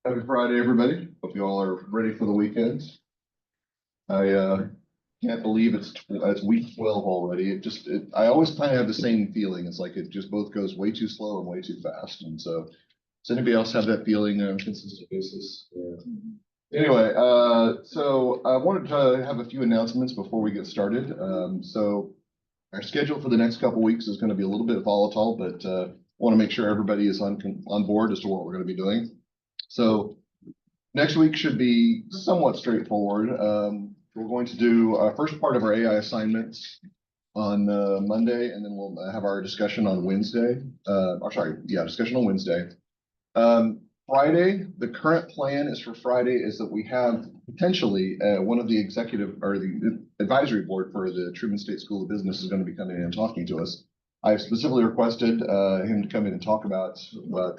Happy Friday, everybody. Hope you all are ready for the weekend. I can't believe it's week 12 already. I always kind of have the same feeling. It's like it just both goes way too slow and way too fast. And so, does anybody else have that feeling on a consistent basis? Yeah. Anyway, so I wanted to have a few announcements before we get started. So our schedule for the next couple weeks is going to be a little bit volatile, but want to make sure everybody is on board as to what we're going to be doing. So next week should be somewhat straightforward. We're going to do our first part of our AI assignments on Monday, and then we'll have our discussion on Wednesday. Discussion on Wednesday. Friday, the current plan is for Friday is that we have potentially one of the executive or the advisory board for the Truman State School of Business is going to be coming in and talking to us. I've specifically requested him to come in and talk about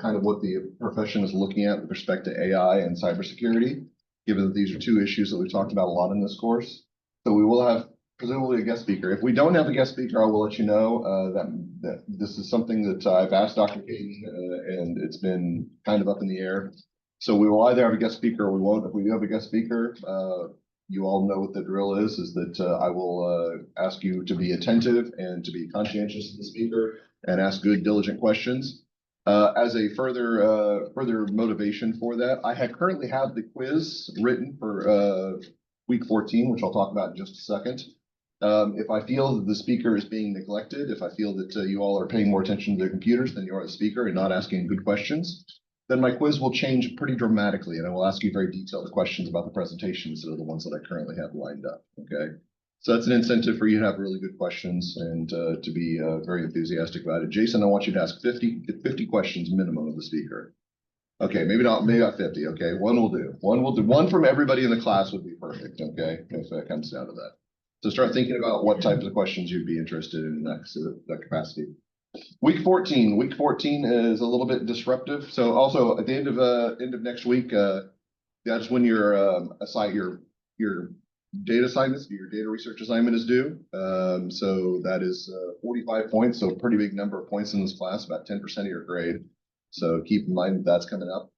kind of what the profession is looking at with respect to AI and cybersecurity, given that these are two issues that we've talked about a lot in this course. So we will have presumably a guest speaker. If we don't have a guest speaker, I will let you know that this is something that I've asked Dr. Caden, and it's been kind of up in the air. So we will either have a guest speaker or we won't. If we do have a guest speaker, you all know what the drill is that I will ask you to be attentive and to be conscientious of the speaker and ask good, diligent questions. As a further motivation for that, I currently have the quiz written for week 14, which I'll talk about in just a second. If I feel that the speaker is being neglected, if I feel that you all are paying more attention to the computers than you are the speaker and not asking good questions, then my quiz will change pretty dramatically, and I will ask you very detailed questions about the presentations that are the ones that I currently have lined up, okay? So that's an incentive for you to have really good questions and to be very enthusiastic about it. Jason, I want you to ask 50 questions minimum of the speaker. Okay, maybe not 50, okay? One will do. One from everybody in the class would be perfect, okay? If it comes down to that. So start thinking about what types of questions you'd be interested in that capacity. Week 14 is a little bit disruptive. So also at the end of next week, that's when your data assignments, your data research assignment is due. So that is 45 points, so a pretty big number of points in this class, about 10% of your grade. So keep in mind that's coming up.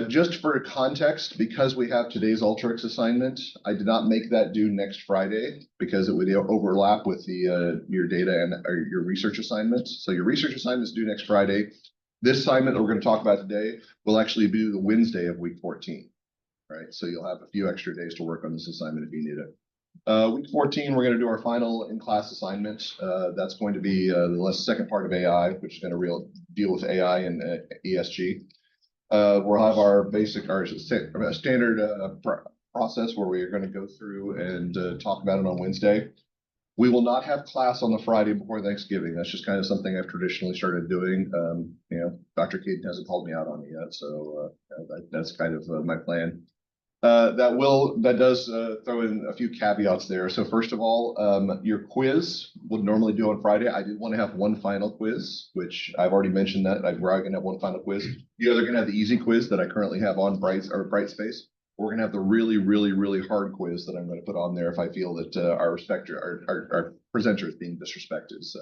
Just for context, because we have today's Alteryx assignment, I did not make that due next Friday because it would overlap with your data and or your research assignment. So your research assignment is due next Friday. This assignment that we're going to talk about today will actually be the Wednesday of week 14, right? So you'll have a few extra days to work on this assignment if you need it. Week 14, we're going to do our final in-class assignment. That's going to be the second part of AI, which is going to deal with AI and ESG. We'll have our standard process where we are going to go through and talk about it on Wednesday. We will not have class on the Friday before Thanksgiving. That's just kind of something I've traditionally started doing. Dr. Caden hasn't called me out on it yet, so that's kind of my plan. That does throw in a few caveats there. So first of all, your quiz would normally do on Friday. I did want to have one final quiz, which I've already mentioned that we're going to have one final quiz. You guys are going to have the easy quiz that I currently have on Brightspace. We're going to have the really, really, really hard quiz that I'm going to put on there if I feel that our presenter is being disrespected. So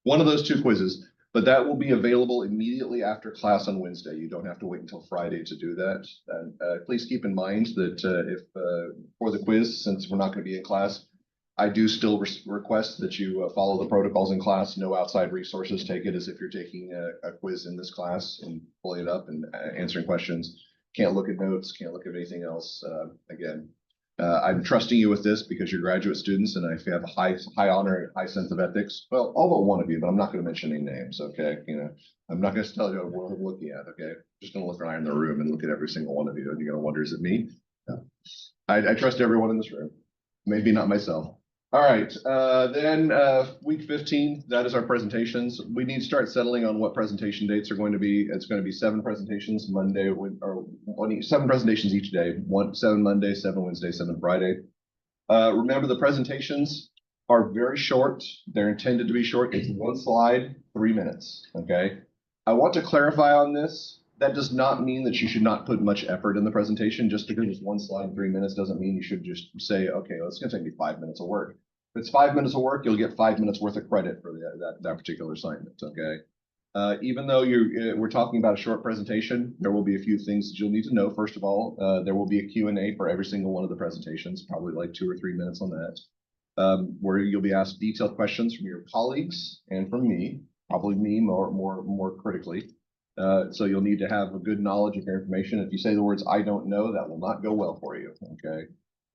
one of those two quizzes. But that will be available immediately after class on Wednesday. You don't have to wait until Friday to do that. And please keep in mind that if for the quiz, since we're not going to be in class, I do still request that you follow the protocols in class. No outside resources. Take it as if you're taking a quiz in this class and pulling it up and answering questions. Can't look at notes. Can't look at anything else. Again, I'm trusting you with this because you're graduate students and I have a high honor, high sense of ethics. Well, all but one of you, but I'm not going to mention any names, okay? I'm not going to tell you what we're looking at, okay? I'm just going to look around the room and look at every single one of you and you're going to wonder, is it me? No. I trust everyone in this room. Maybe not myself. All right, then week 15, that is our presentations. We need to start settling on what presentation dates are going to be. It's going to be 7 presentations Monday, or 7 presentations each day. 7 Monday, 7 Wednesday, 7 Friday. Remember, the presentations are very short. They're intended to be short. It's 1 slide, 3 minutes, okay? I want to clarify on this. That does not mean that you should not put much effort in the presentation. Just because it's 1 slide, 3 minutes doesn't mean you should just say, okay, well, it's going to take me 5 minutes of work. If it's 5 minutes of work, you'll get 5 minutes worth of credit for that particular assignment, okay? Even though we're talking about a short presentation, there will be a few things that you'll need to know. First of all, there will be a Q&A for every single one of the presentations, probably like 2 or 3 minutes on that, where you'll be asked detailed questions from your colleagues and from me, probably me more critically. So you'll need to have a good knowledge of your information. If you say the words "I don't know," that will not go well for you. Okay.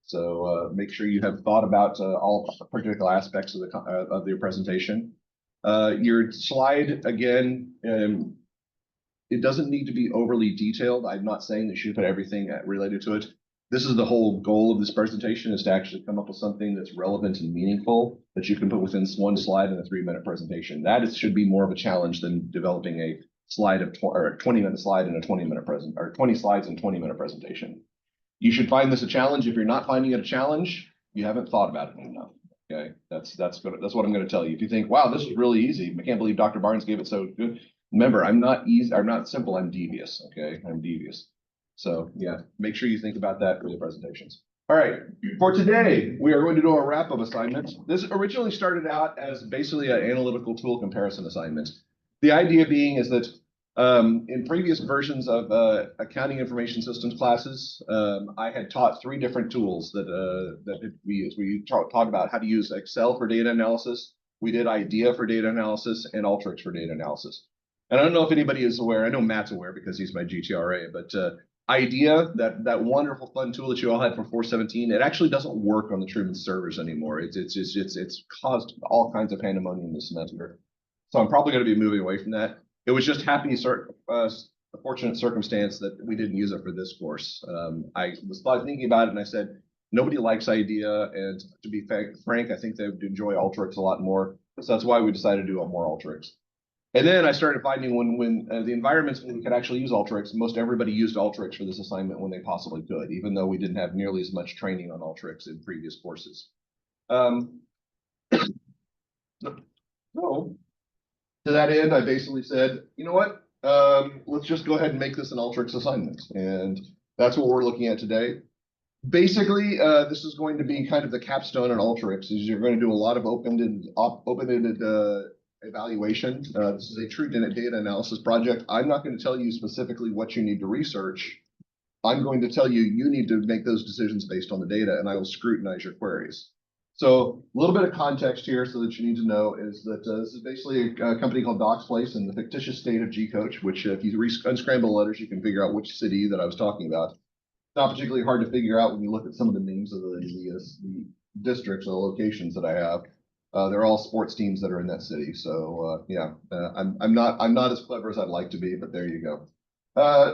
So make sure you have thought about all particular aspects of your presentation. Your slide, again, it doesn't need to be overly detailed. I'm not saying that you should put everything related to it. This is the whole goal of this presentation, is to actually come up with something that's relevant and meaningful that you can put within one slide in a 3-minute presentation. Should be more of a challenge than developing a slide of or a 20-minute slide in a 20-minute present, or 20 slides in 20-minute presentation. You should find this a challenge. If you're not finding it a challenge, you haven't thought about it enough. Okay, that's what I'm going to tell you. If you think, wow, this is really easy, I can't believe Dr. Barnes gave it so good. Remember, I'm not easy. I'm not simple. I'm devious. Okay, I'm devious. So yeah, make sure you think about that for the presentations. All right, for today, we are going to do a wrap-up assignment. This originally started out as basically an analytical tool comparison assignment. The idea being is that in previous versions of accounting information systems classes, I had taught 3 different tools that we use. We taught about how to use Excel for data analysis. We did IDEA for data analysis and Alteryx for data analysis. And I don't know if anybody is aware. I know Matt's aware because he's my GTRA, but IDEA, that wonderful fun tool that you all had for 417, it actually doesn't work on the Truman servers anymore. It's caused all kinds of pandemonium this semester. So I'm probably going to be moving away from that. It was just a fortunate circumstance that we didn't use it for this course. I was thinking about it and I said, nobody likes IDEA, and to be frank, I think they would enjoy Alteryx a lot more. So that's why we decided to do more Alteryx. And then I started finding when the environments when we could actually use Alteryx, most everybody used Alteryx for this assignment when they possibly could, even though we didn't have nearly as much training on Alteryx in previous courses. So to that end, I basically said, you know what? Let's just go ahead and make this an Alteryx assignment. And that's what we're looking at today. Basically, this is going to be kind of the capstone on Alteryx, is you're going to do a lot of open-ended evaluation. This is a true data analysis project. I'm not going to tell you specifically what you need to research. I'm going to tell you, you need to make those decisions based on the data, and I will scrutinize your queries. So a little bit of context here so that you need to know is that this is basically a company called Doc's Place in the fictitious state of G-Coach, which if you unscramble letters, you can figure out which city that I was talking about. It's not particularly hard to figure out when you look at some of the names of the districts or locations that I have. They're all sports teams that are in that city. So yeah, I'm not as clever as I'd like to be, but there you go.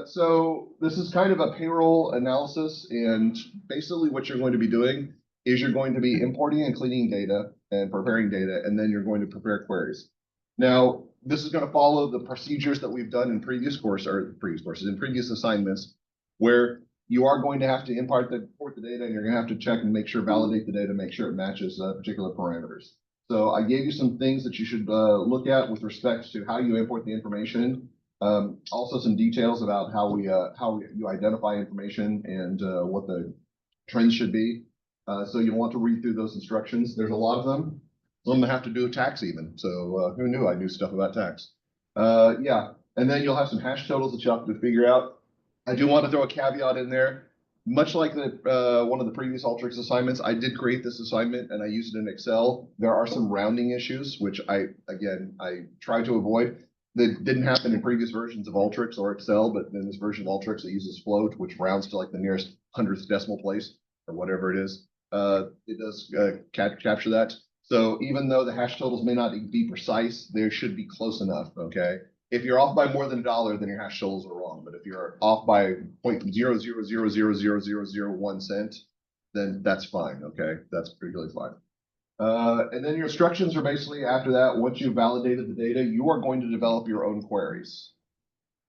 So this is kind of a payroll analysis, and basically what you're going to be doing is you're going to be importing and cleaning data and preparing data, and then you're going to prepare queries. Now, this is going to follow the procedures that we've done in previous assignments, where you are going to have to import the data, and you're going to have to check and make sure, validate the data, make sure it matches particular parameters. So I gave you some things that you should look at with respect to how you import the information. Also some details about how you identify information and what the trends should be. So you'll want to read through those instructions. There's a lot of them. Some of them have to do with tax even. So who knew I knew stuff about tax? Yeah, and then you'll have some hash totals that you'll have to figure out. I do want to throw a caveat in there. Much like one of the previous Alteryx assignments, I did create this assignment and I used it in Excel. There are some rounding issues, which I try to avoid. That didn't happen in previous versions of Alteryx or Excel, but in this version of Alteryx, it uses float, which rounds to like the nearest 100th decimal place or whatever it is. It does capture that. So even though the hash totals may not be precise, they should be close enough, okay? If you're off by more than $1, then your hash totals are wrong. But if you're off by 0.0000001 cent, then that's fine, okay? That's pretty fine. And then your instructions are basically after that, once you've validated the data, you are going to develop your own queries.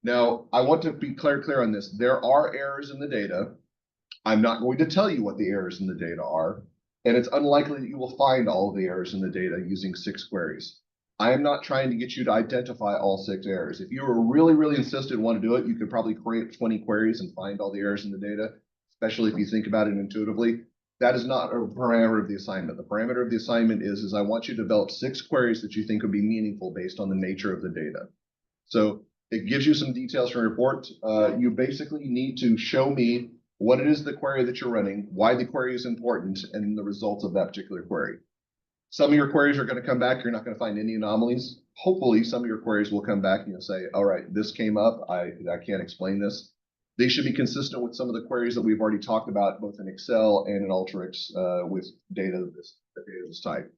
Now, I want to be clear on this. There are errors in the data. I'm not going to tell you what the errors in the data are, and it's unlikely that you will find all of the errors in the data using 6 queries. I am not trying to get you to identify all 6 errors. If you were really insistent and want to do it, you could probably create 20 queries and find all the errors in the data, especially if you think about it intuitively. That is not a parameter of the assignment. The parameter of the assignment is I want you to develop 6 queries that you think would be meaningful based on the nature of the data. So it gives you some details from your report. You basically need to show me what it is the query that you're running, why the query is important, and the results of that particular query. Some of your queries are going to come back. You're not going to find any anomalies. Hopefully, some of your queries will come back and you'll say, all right, this came up. I can't explain this. They should be consistent with some of the queries that we've already talked about, both in Excel and in Alteryx with data this type.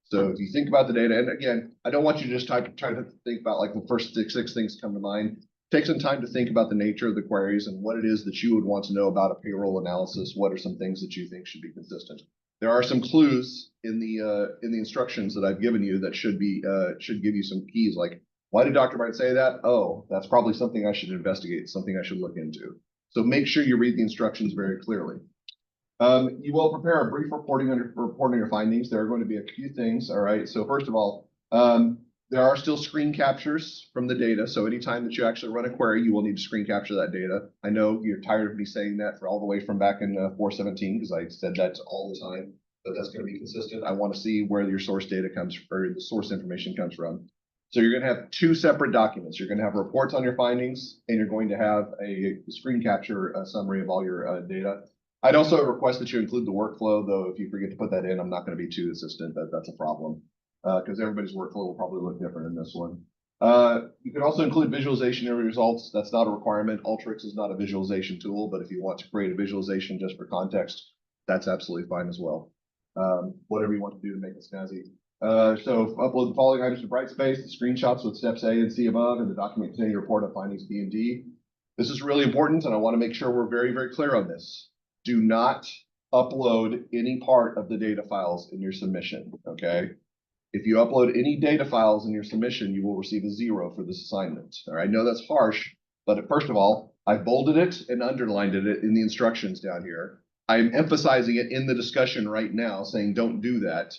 So if you think about the data, and again, I don't want you to just try to think about like the first six things come to mind. Take some time to think about the nature of the queries and what it is that you would want to know about a payroll analysis. What are some things that you think should be consistent? There are some clues in the instructions that I've given you that should give you some keys. Like, why did Dr. Bright say that? Oh, that's probably something I should investigate, something I should look into. So make sure you read the instructions very clearly. You will prepare a brief reporting on your findings. There are going to be a few things. All right. So first of all, there are still screen captures from the data. So anytime that you actually run a query, you will need to screen capture that data. I know you're tired of me saying that for all the way from back in 417 because I said that all the time. But that's going to be consistent. I want to see where your source data comes or the source information comes from. So you're going to have two separate documents. You're going to have reports on your findings, and you're going to have a screen capture summary of all your data. I'd also request that you include the workflow, though if you forget to put that in, I'm not going to be too insistent that that's a problem because everybody's workflow will probably look different in this one. You can also include visualization of results. That's not a requirement. Alteryx is not a visualization tool, but if you want to create a visualization just for context, that's absolutely fine as well. Whatever you want to do to make it snazzy. So upload the following items to Brightspace, the screenshots with steps A and C above, and the document containing your report of findings B and D. This is really important, and I want to make sure we're very, very clear on this. Do not upload any part of the data files in your submission, okay? If you upload any data files in your submission, you will receive a 0 for this assignment. All right, I know that's harsh, but first of all, I bolded it and underlined it in the instructions down here. I'm emphasizing it in the discussion right now, saying don't do that.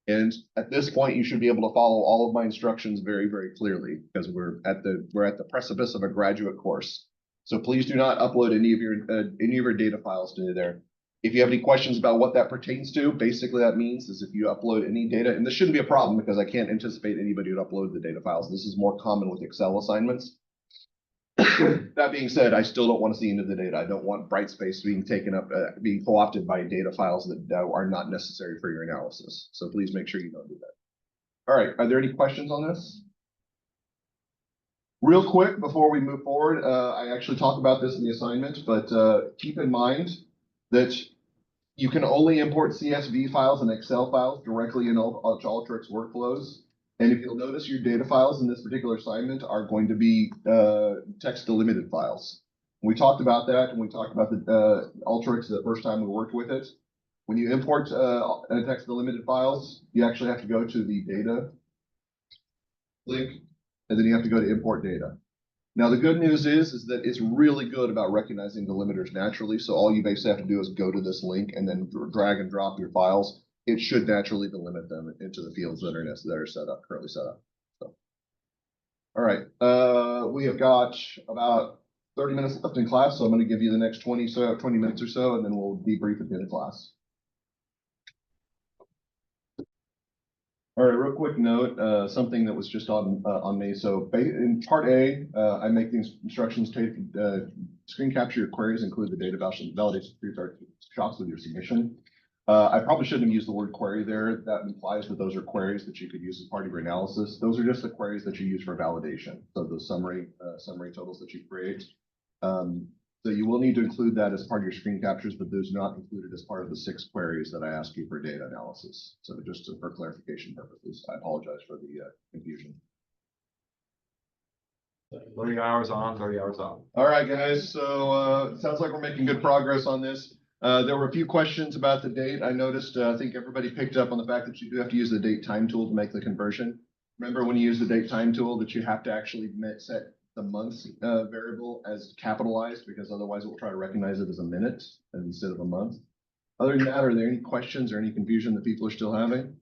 And at this point, you should be able to follow all of my instructions very, very clearly because we're at the precipice of a graduate course. So please do not upload any of your data files to there. If you have any questions about what that pertains to, basically that means is if you upload any data, and this shouldn't be a problem because I can't anticipate anybody would upload the data files. This is more common with Excel assignments. That being said, I still don't want to see into the data. I don't want Brightspace being taken up, being co-opted by data files that are not necessary for your analysis. So please make sure you don't do that. All right, are there any questions on this? Real quick, before we move forward, I actually talk about this in the assignment, but keep in mind that you can only import CSV files and Excel files directly in Alteryx workflows. And if you'll notice, your data files in this particular assignment are going to be text delimited files. We talked about that, and we talked about the Alteryx the first time we worked with it. When you import text delimited files, you actually have to go to the data link, and then you have to go to import data. Now, the good news is that it's really good about recognizing delimiters naturally. So all you basically have to do is go to this link and then drag and drop your files. It should naturally delimit them into the fields that are currently set up. So, all right, we have got about 30 minutes left in class, so I'm going to give you the next 20 minutes or so, and then we'll debrief at the end of class. All right, real quick note, something that was just on me. So in part A, I make these instructions take screen capture your queries, include the data validation shots with your submission. I probably shouldn't have used the word query there. That implies that those are queries that you could use as part of your analysis. Those are just the queries that you use for validation. So the summary totals that you create. So you will need to include that as part of your screen captures, but those are not included as part of the 6 queries that I ask you for data analysis. So just for clarification purposes, I apologize for the confusion. 30 hours on, 30 hours off. All right, guys. So it sounds like we're making good progress on this. There were a few questions about the date. I noticed, I think everybody picked up on the fact that you do have to use the date time tool to make the conversion. Remember when you use the date time tool that you have to actually set the months variable as capitalized because otherwise it will try to recognize it as a minute instead of a month. Other than that, are there any questions or any confusion that people are still having?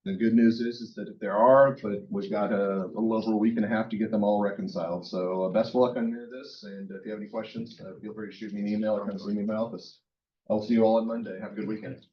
The good news is that if there are, but we've got a little over a week and a half to get them all reconciled. So best of luck on this. And if you have any questions, feel free to shoot me an email or come see me in my office. I'll see you all on Monday. Have a good weekend.